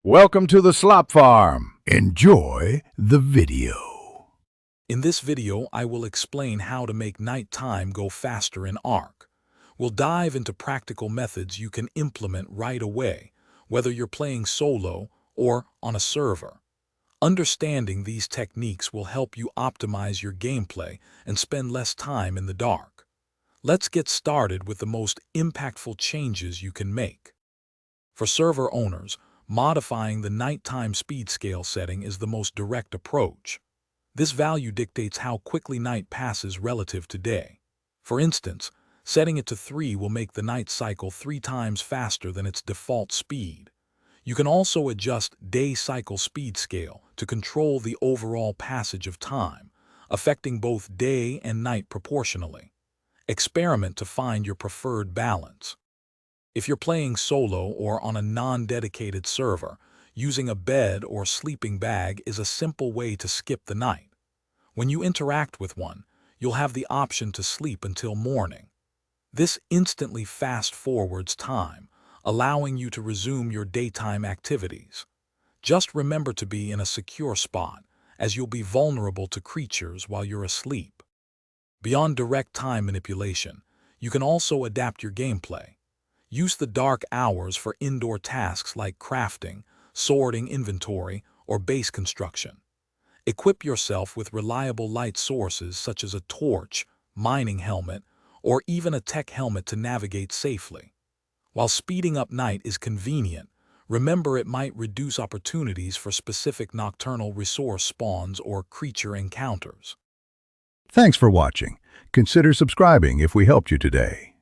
Welcome to the Slop Farm. Enjoy the video. In this video, I will explain how to make nighttime go faster in Ark. We'll dive into practical methods you can implement right away, whether you're playing solo or on a server. Understanding these techniques will help you optimize your gameplay and spend less time in the dark. Let's get started with the most impactful changes you can make. For server owners, modifying the nighttime speed scale setting is the most direct approach. This value dictates how quickly night passes relative to day. For instance, setting it to 3 will make the night cycle 3 times faster than its default speed. You can also adjust day cycle speed scale to control the overall passage of time, affecting both day and night proportionally. Experiment to find your preferred balance. If you're playing solo or on a non-dedicated server, using a bed or sleeping bag is a simple way to skip the night. When you interact with one, you'll have the option to sleep until morning. This instantly fast-forwards time, allowing you to resume your daytime activities. Just remember to be in a secure spot, as you'll be vulnerable to creatures while you're asleep. Beyond direct time manipulation, you can also adapt your gameplay. Use the dark hours for indoor tasks like crafting, sorting inventory, or base construction. Equip yourself with reliable light sources such as a torch, mining helmet, or even a tech helmet to navigate safely. While speeding up night is convenient, remember it might reduce opportunities for specific nocturnal resource spawns or creature encounters. Thanks for watching. Consider subscribing if we helped you today.